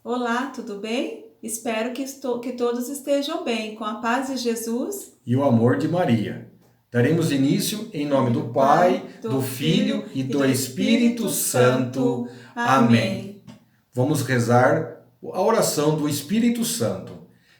Olá, tudo bem? Espero que todos estejam bem, com a paz de Jesus. E o amor de Maria. Daremos início em Em nome nome do do Pai, Pai, do do Filho Filho e e do do Espírito Espírito Santo. Santo. Amém. Amém. Vamos rezar a oração do Espírito Santo.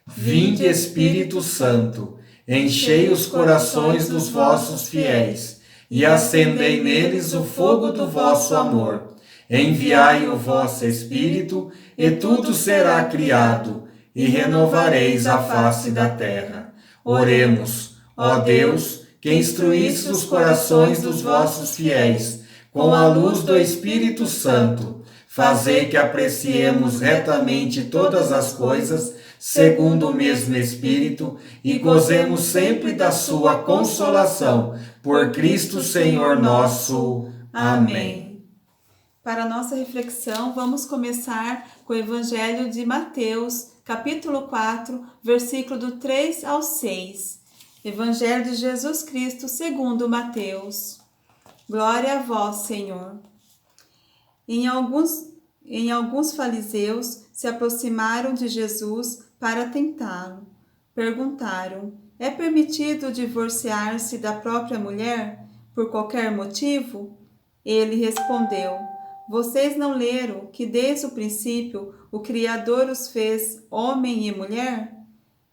Vinde, Vinde, Espírito Espírito Santo, Santo, enchei enchei os os corações corações dos dos vossos vossos fiéis fiéis e e acendei acendei neles neles o o fogo fogo do do vosso vosso amor. amor. Enviai Enviai o o vosso vosso Espírito, Espírito, e e tudo tudo será será criado, criado, e e renovareis renovareis a a face face da da terra. terra. Oremos, Oremos, ó ó Deus, Deus, que que instruísse instruísse os os corações corações dos dos vossos vossos fiéis, fiéis, com com a a luz luz do do Espírito Espírito Santo, Santo. fazei Fazei que que apreciemos apreciemos retamente retamente todas todas as as coisas, coisas, segundo segundo o o mesmo mesmo Espírito, Espírito, e e gozemos gozemos sempre sempre da da sua sua consolação. consolação. Por Por Cristo Cristo Senhor Senhor nosso. nosso. Amém. Amém. Para a nossa reflexão, vamos começar com o Evangelho de Mateus, capítulo 4, versículo do 3 ao 6. Evangelho de Jesus Cristo segundo Mateus. Glória a vós, Senhor. Em alguns, em alguns fariseus se aproximaram de Jesus para tentá-lo. Perguntaram: é permitido divorciar-se da própria mulher por qualquer motivo? Ele respondeu: vocês não leram que desde o princípio o Criador os fez homem e mulher?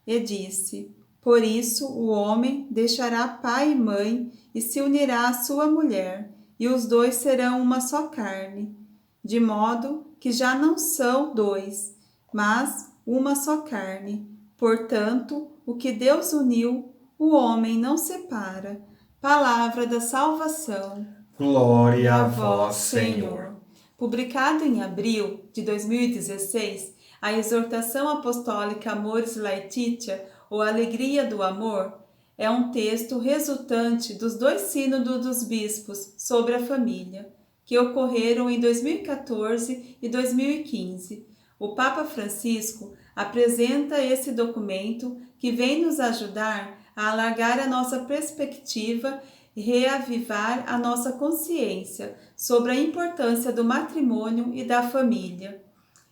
E disse: por isso o homem deixará pai e mãe e se unirá à sua mulher, e os dois serão uma só carne. De modo que já não são dois, mas uma só carne. Portanto, o que Deus uniu, o homem não separa. Palavra da salvação. Glória A a vós, vós, Senhor. Senhor. Publicado em abril de 2016, a exortação apostólica Amoris Laetitia, ou Alegria do Amor, é um texto resultante dos dois sínodos dos bispos sobre a família, que ocorreram em 2014 e 2015. O Papa Francisco apresenta esse documento que vem nos ajudar a alargar a nossa perspectiva e reavivar a nossa consciência sobre a importância do matrimônio e da família.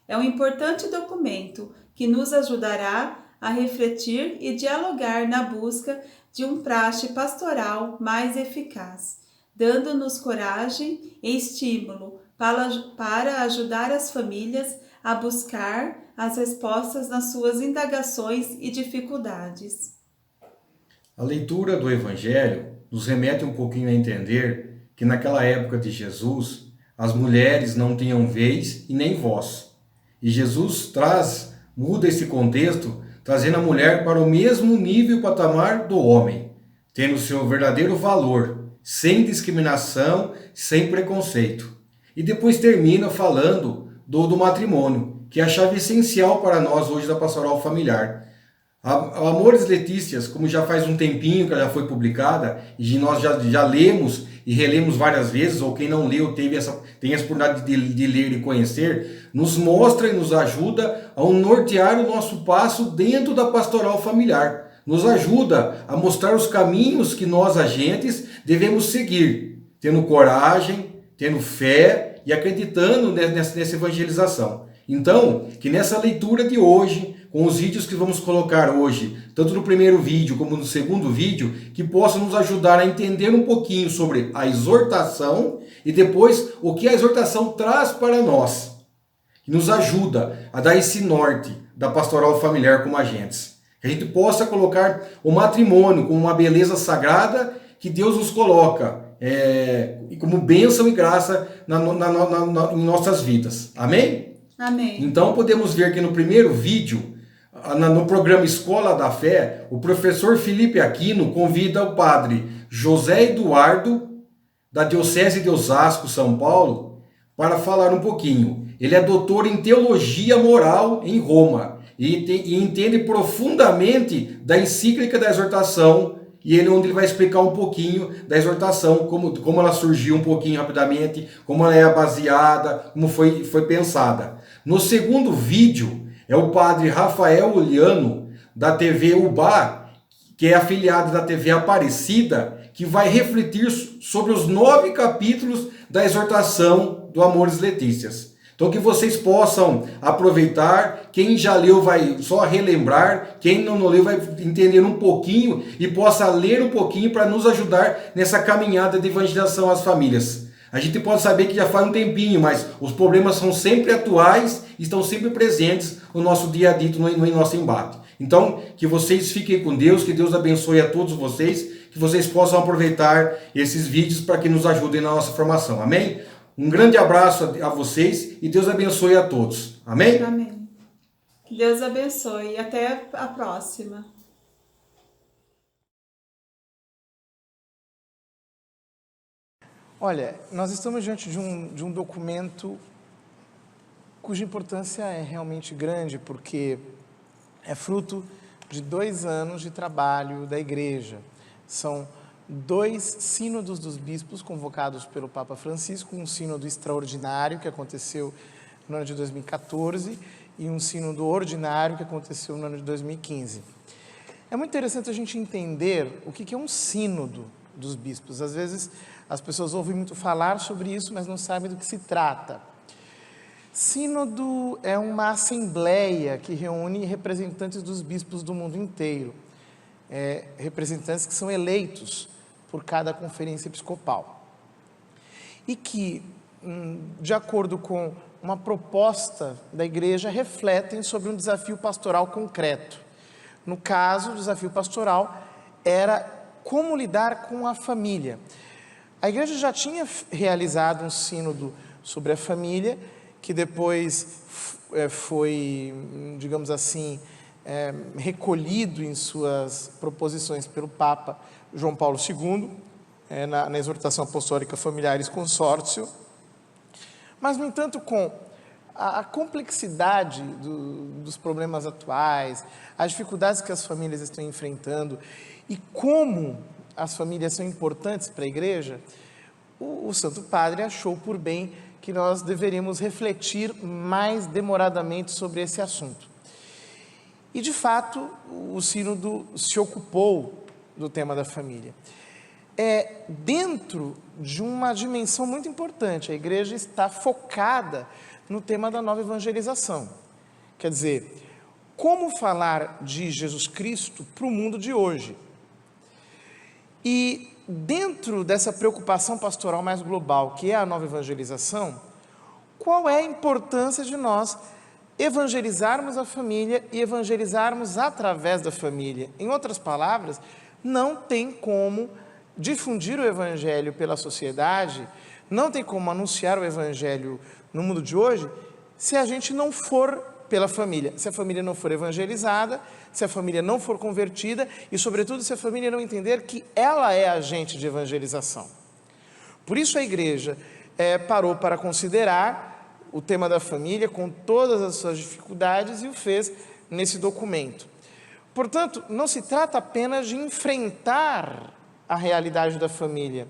É um importante documento que nos ajudará a refletir e dialogar na busca de um praxe pastoral mais eficaz, dando-nos coragem e estímulo para ajudar as famílias a buscar as respostas nas suas indagações e dificuldades. A leitura do Evangelho nos remete um pouquinho a entender que naquela época de Jesus, as mulheres não tinham vez e nem voz. E Jesus muda esse contexto, trazendo a mulher para o mesmo nível e patamar do homem, tendo seu verdadeiro valor, sem discriminação, sem preconceito. E depois termina falando do matrimônio, que é a chave essencial para nós hoje da pastoral familiar. A Amores Letícias, como já faz um tempinho que ela já foi publicada, e nós já lemos e relemos várias vezes, ou quem não leu tem essa oportunidade de ler e conhecer, nos mostra e nos ajuda a nortear o nosso passo dentro da pastoral familiar. Nos ajuda a mostrar os caminhos que nós, agentes, devemos seguir, tendo coragem, tendo fé e acreditando nessa evangelização. Então, que nessa leitura de hoje, com os vídeos que vamos colocar hoje, tanto no primeiro vídeo como no segundo vídeo, que possam nos ajudar a entender um pouquinho sobre a exortação e depois o que a exortação traz para nós, que nos ajuda a dar esse norte da pastoral familiar como agentes. Que a gente possa colocar o matrimônio como uma beleza sagrada que Deus nos coloca como bênção e graça em nossas vidas. Amém? Amém. Então podemos ver que no primeiro vídeo, no programa Escola da Fé, o professor Felipe Aquino convida o padre José Eduardo, da Diocese de Osasco, São Paulo, para falar um pouquinho. Ele é doutor em Teologia Moral em Roma e entende profundamente da encíclica da exortação, e onde ele vai explicar um pouquinho da exortação, como ela surgiu um pouquinho rapidamente, como ela é baseada, como foi pensada. No segundo vídeo, é o padre Rafael Uliano, da TV Ubá, que é afiliado da TV Aparecida, que vai refletir sobre os 9 capítulos da exortação do Amores Letícias. Então que vocês possam aproveitar, quem já leu vai só relembrar, quem não leu vai entender um pouquinho e possa ler um pouquinho para nos ajudar nessa caminhada de evangelização às famílias. A gente pode saber que já faz um tempinho, mas os problemas são sempre atuais e estão sempre presentes no nosso dia a dia, no nosso embate. Então, que vocês fiquem com Deus, que Deus abençoe a todos vocês, que vocês possam aproveitar esses vídeos para que nos ajudem na nossa formação. Amém? Um grande abraço a vocês e Deus abençoe a todos. Amém? Amém. Deus abençoe e até a próxima. Olha, nós estamos diante de um documento cuja importância é realmente grande, porque é fruto de 2 anos de trabalho da Igreja. São 2 sínodos dos bispos convocados pelo Papa Francisco, um sínodo extraordinário que aconteceu no ano de 2014 e um sínodo ordinário que aconteceu no ano de 2015. É muito interessante a gente entender o que é um sínodo dos bispos. Às vezes as pessoas ouvem muito falar sobre isso, mas não sabem do que se trata. Sínodo é uma assembleia que reúne representantes dos bispos do mundo inteiro, representantes que são eleitos por cada conferência episcopal e que, de acordo com uma proposta da Igreja, refletem sobre um desafio pastoral concreto. No caso, o desafio pastoral era como lidar com a família. A Igreja já tinha realizado um sínodo sobre a família, que depois foi, digamos assim, recolhido em suas proposições pelo Papa João Paulo II, na exortação apostólica Familiaris Consortio. Mas, no entanto, com a complexidade dos problemas atuais, as dificuldades que as famílias estão enfrentando e como as famílias são importantes para a Igreja, o Santo Padre achou por bem que nós deveríamos refletir mais demoradamente sobre esse assunto. E, de fato, o sínodo se ocupou do tema da família. Dentro de uma dimensão muito importante, a Igreja está focada no tema da nova evangelização. Quer dizer, como falar de Jesus Cristo para o mundo de hoje. E dentro dessa preocupação pastoral mais global, que é a nova evangelização, qual é a importância de nós evangelizarmos a família e evangelizarmos através da família? Em outras palavras, não tem como difundir o Evangelho pela sociedade, não tem como anunciar o Evangelho no mundo de hoje, se a gente não for pela família, se a família não for evangelizada, se a família não for convertida e, sobretudo, se a família não entender que ela é agente de evangelização. Por isso a Igreja parou para considerar o tema da família com todas as suas dificuldades e o fez nesse documento. Portanto, não se trata apenas de enfrentar a realidade da família,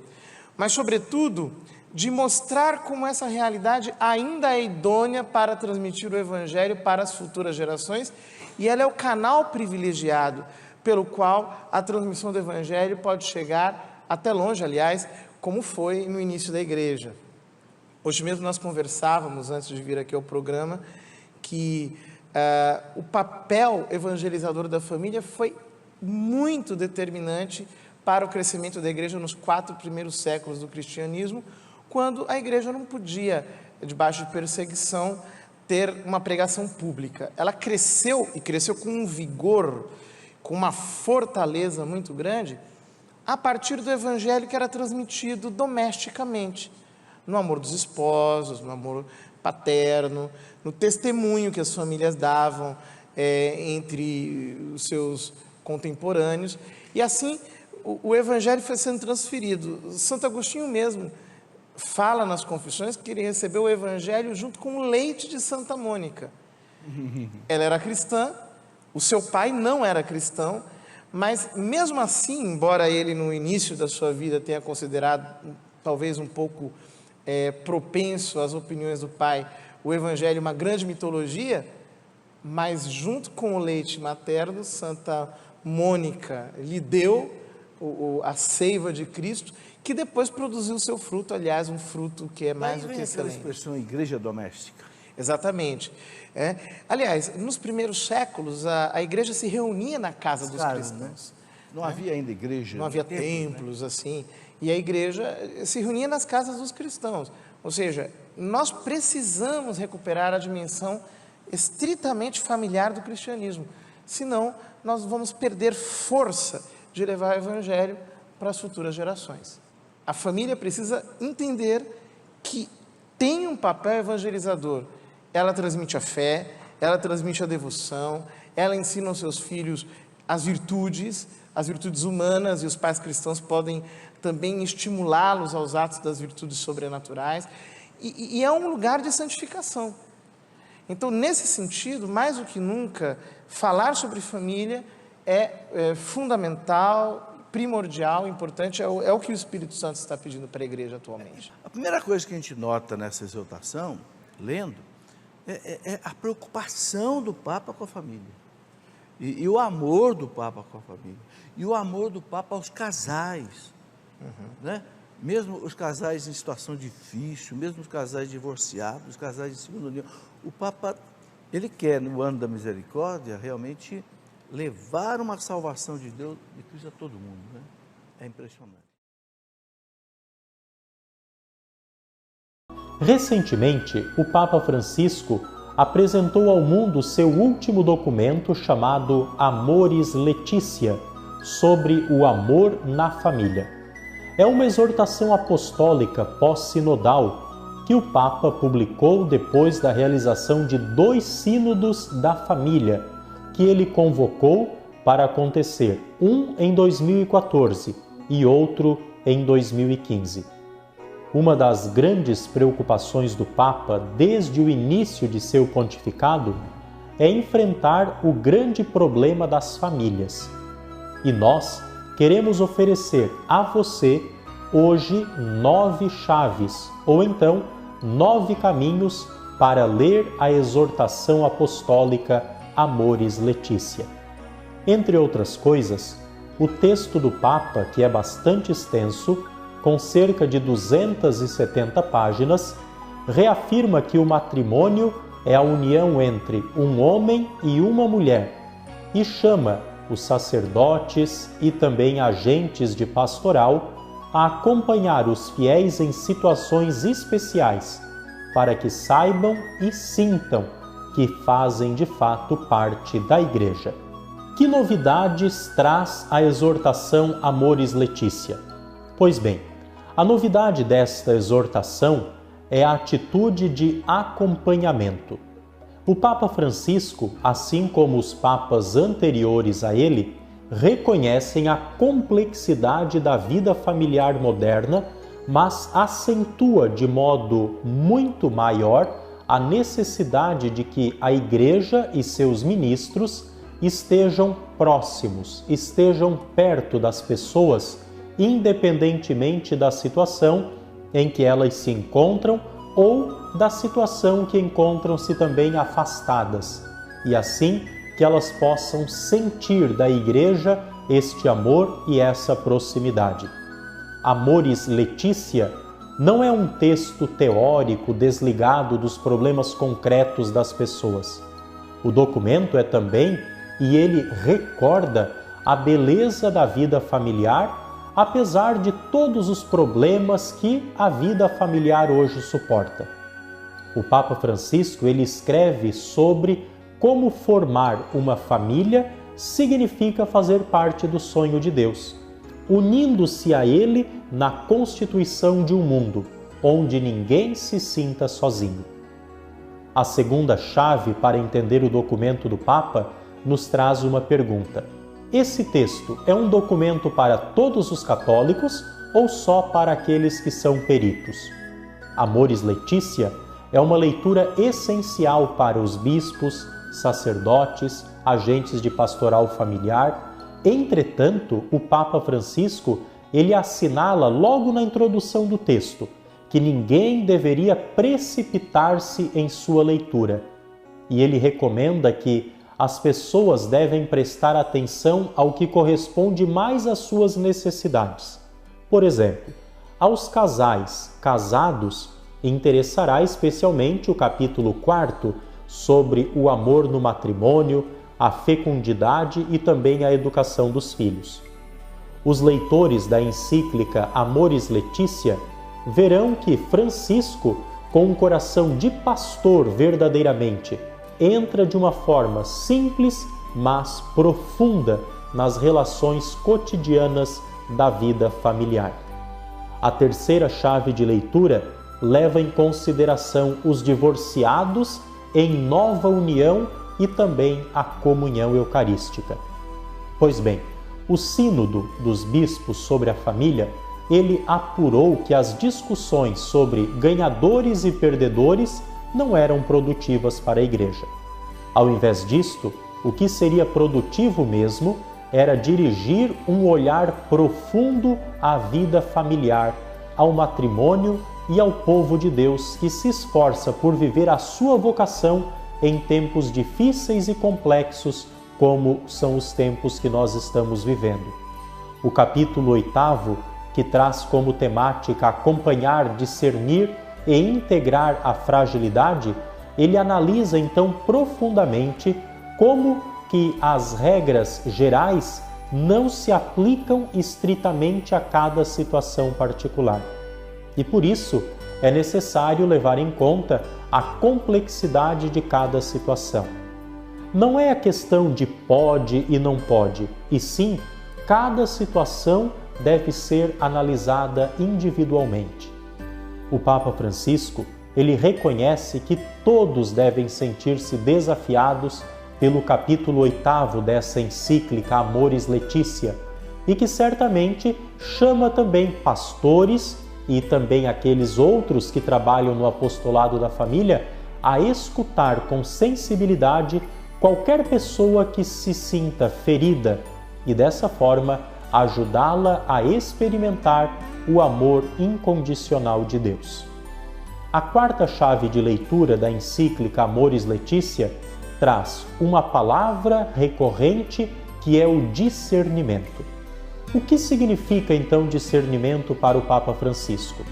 mas, sobretudo, de mostrar como essa realidade ainda é idônea para transmitir o Evangelho para as futuras gerações, e ela é o canal privilegiado pelo qual a transmissão do Evangelho pode chegar até longe, aliás, como foi no início da Igreja. Hoje mesmo nós conversávamos, antes de vir aqui ao programa, que o papel evangelizador da família foi muito determinante para o crescimento da Igreja nos 4 primeiros séculos do cristianismo, quando a Igreja não podia, debaixo de perseguição, ter uma pregação pública. Ela cresceu, e cresceu com um vigor, com uma fortaleza muito grande, a partir do Evangelho que era transmitido domesticamente, no amor dos esposos, no amor paterno, no testemunho que as famílias davam entre os seus contemporâneos, e assim o Evangelho foi sendo transferido. Santo Agostinho mesmo fala nas Confissões que ele recebeu o Evangelho junto com o leite de Santa Mônica. Ela era cristã, o seu pai não era cristão, mas mesmo assim, embora ele no início da sua vida tenha considerado talvez um pouco propenso às opiniões do pai, o Evangelho uma grande mitologia, mas junto com o leite materno, Santa Mônica lhe deu a seiva de Cristo, que depois produziu o seu fruto, aliás, um fruto que é mais do que excelente. Aquela expressão igreja doméstica. Exatamente. Aliás, nos primeiros séculos, a igreja se reunia na casa dos cristãos. Não havia ainda igreja. Não havia templos, assim. E a igreja se reunia nas casas dos cristãos. Ou seja, nós precisamos recuperar a dimensão estritamente familiar do cristianismo. Senão, nós vamos perder força de levar o evangelho para as futuras gerações. A família precisa entender que tem um papel evangelizador. Ela transmite a fé, ela transmite a devoção, ela ensina aos seus filhos as virtudes humanas, e os pais cristãos podem também estimulá-los aos atos das virtudes sobrenaturais, e é um lugar de santificação. Então, nesse sentido, mais do que nunca, falar sobre família é fundamental, primordial, importante, é o que o Espírito Santo está pedindo para a igreja atualmente. A primeira coisa que a gente nota nessa exortação, lendo, é a preocupação do Papa com a família. E o amor do Papa com a família. E o amor do Papa aos casais. Né? Mesmo os casais em situação difícil, mesmo os casais divorciados, os casais de segunda união. O Papa, ele quer, no ano da misericórdia, realmente levar uma salvação de Deus, de Cristo a todo mundo. Né? É impressionante. Recentemente, o Papa Francisco apresentou ao mundo seu último documento chamado Amoris Laetitia, sobre o amor na família. É uma exortação apostólica pós-sinodal que o Papa publicou depois da realização de 2 sínodos da família, que ele convocou para acontecer, um em 2014 e outro em 2015. Uma das grandes preocupações do Papa desde o início de seu pontificado é enfrentar o grande problema das famílias. E nós queremos oferecer a você hoje 9 chaves, ou então 9 caminhos para ler a exortação apostólica Amoris Laetitia. Entre outras coisas, o texto do Papa, que é bastante extenso, com cerca de 270 páginas, reafirma que o matrimônio é a união entre um homem e uma mulher e chama os sacerdotes e também agentes de pastoral a acompanhar os fiéis em situações especiais, para que saibam e sintam que fazem de fato parte da Igreja. Que novidades traz a exortação Amoris Laetitia? Pois bem, a novidade desta exortação é a atitude de acompanhamento. O Papa Francisco, assim como os papas anteriores a ele, reconhecem a complexidade da vida familiar moderna, mas acentua de modo muito maior a necessidade de que a Igreja e seus ministros estejam próximos, estejam perto das pessoas, independentemente da situação em que elas se encontram ou da situação que encontram-se também afastadas, e assim que elas possam sentir da Igreja este amor e essa proximidade. Amoris Laetitia não é um texto teórico desligado dos problemas concretos das pessoas. O documento é também, e ele recorda, a beleza da vida familiar, apesar de todos os problemas que a vida familiar hoje suporta. O Papa Francisco, ele escreve sobre como formar uma família significa fazer parte do sonho de Deus, unindo-se a Ele na constituição de um mundo onde ninguém se sinta sozinho. A segunda chave para entender o documento do Papa nos traz uma pergunta. Esse texto é um documento para todos os católicos ou só para aqueles que são peritos? Amoris Laetitia é uma leitura essencial para os bispos, sacerdotes, agentes de pastoral familiar. Entretanto, o Papa Francisco, ele assinala logo na introdução do texto que ninguém deveria precipitar-se em sua leitura. E ele recomenda que as pessoas devem prestar atenção ao que corresponde mais às suas necessidades. Por exemplo, aos casais casados, Interessará especialmente o capítulo 4 sobre o amor no matrimônio, a fecundidade e também a educação dos filhos. Os leitores da encíclica Amoris Laetitia verão que Francisco, com um coração de pastor verdadeiramente, entra de uma forma simples, mas profunda nas relações cotidianas da vida familiar. A terceira chave de leitura leva em consideração os divorciados em nova união e também a comunhão eucarística. Pois bem, o Sínodo dos Bispos sobre a família, ele apurou que as discussões sobre ganhadores e perdedores não eram produtivas para a Igreja. Ao invés disto, o que seria produtivo mesmo era dirigir um olhar profundo à vida familiar, ao matrimônio e ao povo de Deus que se esforça por viver a sua vocação em tempos difíceis e complexos, como são os tempos que nós estamos vivendo. O capítulo 8º, que traz como temática acompanhar, discernir e integrar a fragilidade, ele analisa então profundamente como que as regras gerais não se aplicam estritamente a cada situação particular. E por isso é necessário levar em conta a complexidade de cada situação. Não é a questão de pode e não pode, e sim, cada situação deve ser analisada individualmente. O Papa Francisco, ele reconhece que todos devem sentir-se desafiados pelo capítulo 8º dessa encíclica Amoris Laetitia, e que certamente chama também pastores e também aqueles outros que trabalham no apostolado da família a escutar com sensibilidade qualquer pessoa que se sinta ferida e dessa forma ajudá-la a experimentar o amor incondicional de Deus. A quarta chave de leitura da encíclica Amoris Laetitia traz uma palavra recorrente que é o discernimento. O que significa então discernimento para o Papa Francisco?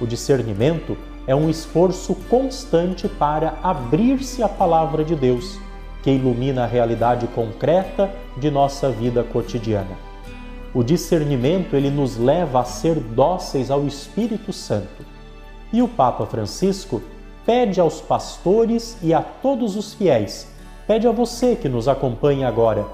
O discernimento é um esforço constante para abrir-se à palavra de Deus, que ilumina a realidade concreta de nossa vida cotidiana. O discernimento, ele nos leva a ser dóceis ao Espírito Santo. E o Papa Francisco pede aos pastores e a todos os fiéis, pede a você que nos acompanha agora,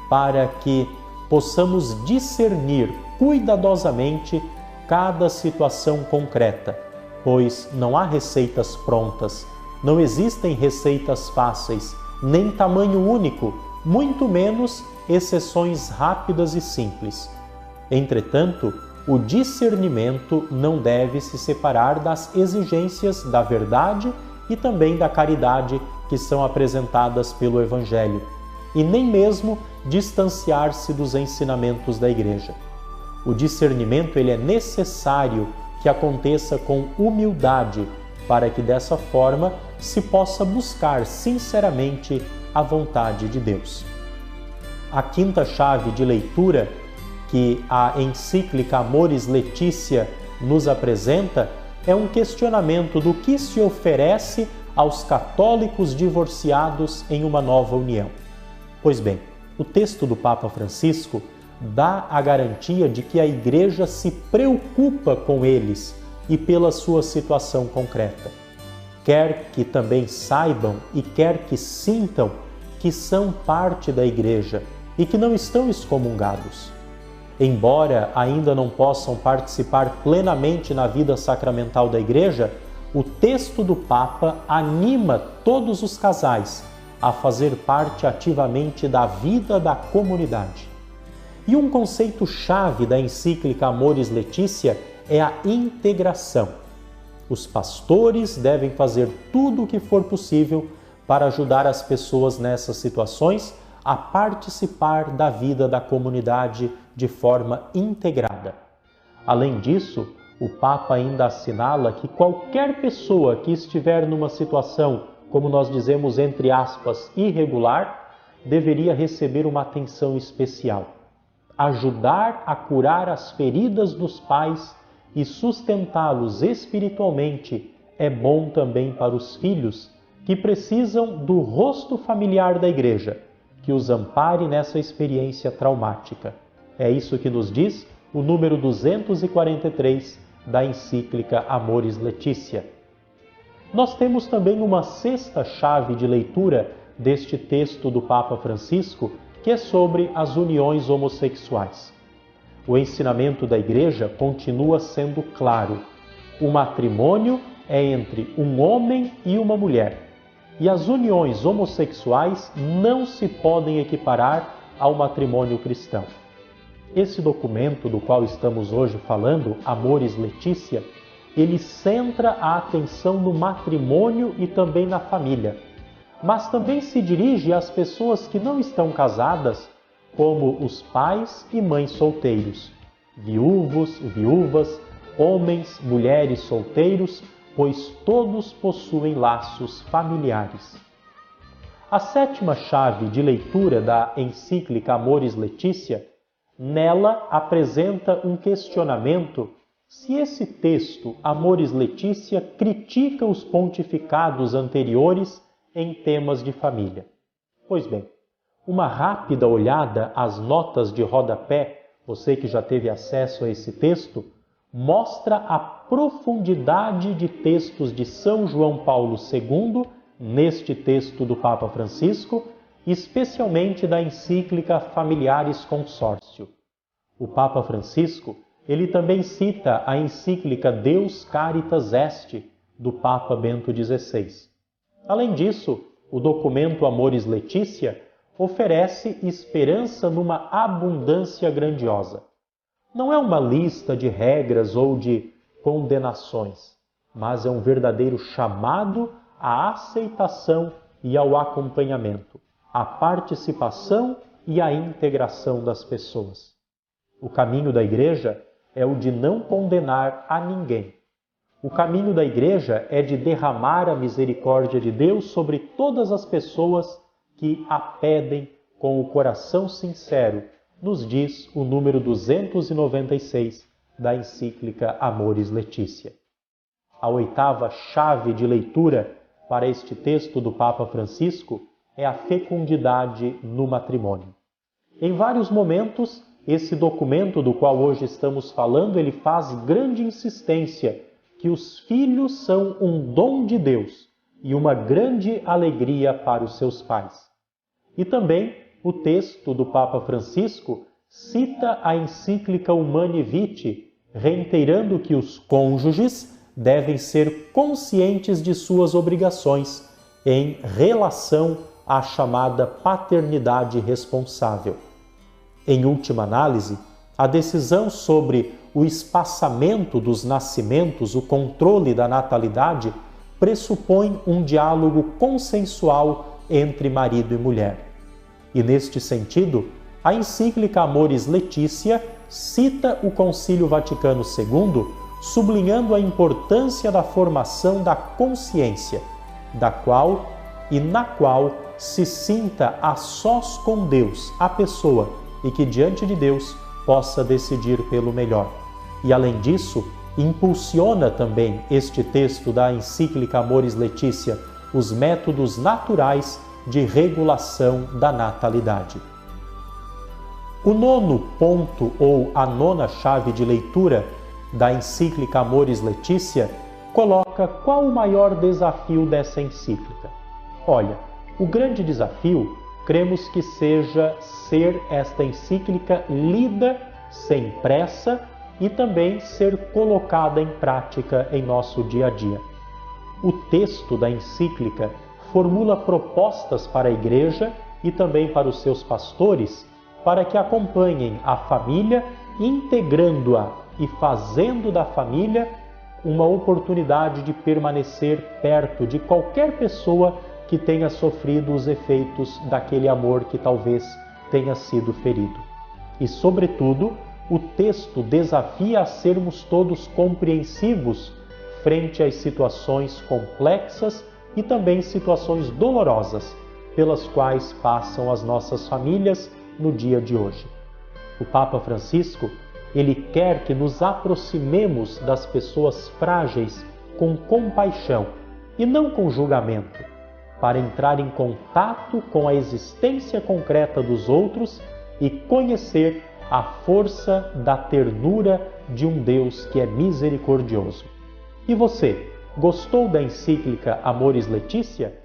para que possamos discernir cuidadosamente cada situação concreta, pois não há receitas prontas, não existem receitas fáceis, nem tamanho único, muito menos exceções rápidas e simples. Entretanto, o discernimento não deve se separar das exigências da verdade e também da caridade que são apresentadas pelo Evangelho, e nem mesmo distanciar-se dos ensinamentos da Igreja. O discernimento, ele é necessário que aconteça com humildade, para que dessa forma se possa buscar sinceramente a vontade de Deus. A quinta chave de leitura que a encíclica Amoris Laetitia nos apresenta é um questionamento do que se oferece aos católicos divorciados em uma nova união. Pois bem, o texto do Papa Francisco dá a garantia de que a Igreja se preocupa com eles e pela sua situação concreta. Quer que também saibam e quer que sintam que são parte da Igreja e que não estão excomungados. Embora ainda não possam participar plenamente na vida sacramental da Igreja, o texto do Papa anima todos os casais a fazer parte ativamente da vida da comunidade. E um conceito-chave da encíclica Amoris Laetitia é a integração. Os pastores devem fazer tudo o que for possível para ajudar as pessoas nessas situações a participar da vida da comunidade de forma integrada. Além disso, o Papa ainda assinala que qualquer pessoa que estiver numa situação, como nós dizemos entre aspas, irregular, deveria receber uma atenção especial. Ajudar a curar as feridas dos pais e sustentá-los espiritualmente é bom também para os filhos que precisam do rosto familiar da Igreja, que os ampare nessa experiência traumática. É isso que nos diz o número 243 da encíclica Amoris Laetitia. Nós temos também uma sexta chave de leitura deste texto do Papa Francisco, que é sobre as uniões homossexuais. O ensinamento da Igreja continua sendo claro. O matrimônio é entre um homem e uma mulher, e as uniões homossexuais não se podem equiparar ao matrimônio cristão. Esse documento do qual estamos hoje falando, Amoris Laetitia, ele centra a atenção no matrimônio e também na família, mas também se dirige às pessoas que não estão casadas, como os pais e mães solteiros, viúvos, viúvas, homens, mulheres solteiros, pois todos possuem laços familiares. A sétima chave de leitura da encíclica Amoris Laetitia, nela apresenta um questionamento se esse texto, Amoris Laetitia, critica os pontificados anteriores em temas de família. Pois bem, uma rápida olhada às notas de rodapé, você que já teve acesso a esse texto, mostra a profundidade de textos de São João Paulo II neste texto do Papa Francisco, especialmente da encíclica Familiaris Consortio. O Papa Francisco, ele também cita a encíclica Deus Caritas Est, do Papa Bento XVI. Além disso, o documento Amoris Laetitia oferece esperança numa abundância grandiosa. Não é uma lista de regras ou de condenações, mas é um verdadeiro chamado à aceitação e ao acompanhamento, à participação e à integração das pessoas. O caminho da Igreja é o de não condenar a ninguém. O caminho da Igreja é de derramar a misericórdia de Deus sobre todas as pessoas que a pedem com o coração sincero, nos diz o número 296 da encíclica Amoris Laetitia. A oitava chave de leitura para este texto do Papa Francisco é a fecundidade no matrimônio. Em vários momentos, esse documento do qual hoje estamos falando, ele faz grande insistência que os filhos são um dom de Deus e uma grande alegria para os seus pais. E também o texto do Papa Francisco cita a encíclica Humanae Vitae, reiterando que os cônjuges devem ser conscientes de suas obrigações em relação à chamada paternidade responsável. Em última análise, a decisão sobre o espaçamento dos nascimentos, o controle da natalidade, pressupõe um diálogo consensual entre marido e mulher. E neste sentido, a encíclica Amoris Laetitia cita o Concílio Vaticano II, sublinhando a importância da formação da consciência, da qual e na qual se sinta a sós com Deus, a pessoa, e que diante de Deus possa decidir pelo melhor. E além disso, impulsiona também este texto da encíclica Amoris Laetitia os métodos naturais de regulação da natalidade. O nono ponto, ou a nona chave de leitura da encíclica Amoris Laetitia, coloca qual o maior desafio dessa encíclica. Olha, o grande desafio, cremos que seja ser esta encíclica lida sem pressa e também ser colocada em prática em nosso dia a dia. O texto da encíclica formula propostas para a Igreja e também para os seus pastores para que acompanhem a família, integrando-a e fazendo da família uma oportunidade de permanecer perto de qualquer pessoa que tenha sofrido os efeitos daquele amor que talvez tenha sido ferido. E, sobretudo, o texto desafia a sermos todos compreensivos frente às situações complexas e também situações dolorosas pelas quais passam as nossas famílias no dia de hoje. O Papa Francisco, ele quer que nos aproximemos das pessoas frágeis com compaixão e não com julgamento, para entrar em contato com a existência concreta dos outros e conhecer a força da ternura de um Deus que é misericordioso. E você, gostou da encíclica Amoris Laetitia?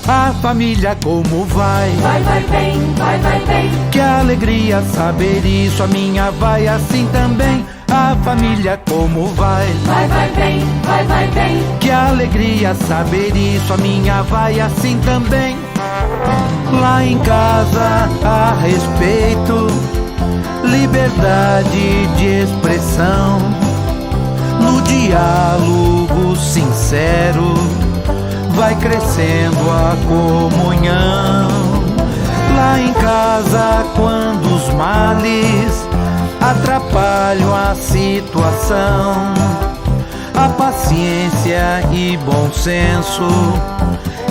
A família como vai? Vai bem, vai bem. Que alegria saber isso, a minha vai assim também. A família como vai? Vai bem, vai bem. Que alegria saber isso, a minha vai assim também. Lá em casa há respeito, liberdade de expressão, no diálogo sincero vai crescendo a comunhão. Lá em casa, quando os males atrapalham a situação, a paciência e bom senso,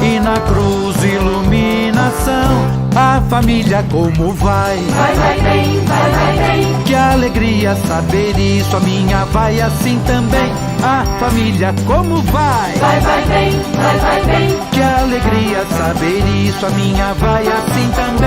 e na cruz iluminação. A família como vai? Vai bem, vai bem. Que alegria saber isso, a minha vai assim também. A família como vai? Vai bem, vai bem. Que alegria saber isso, a minha vai assim também.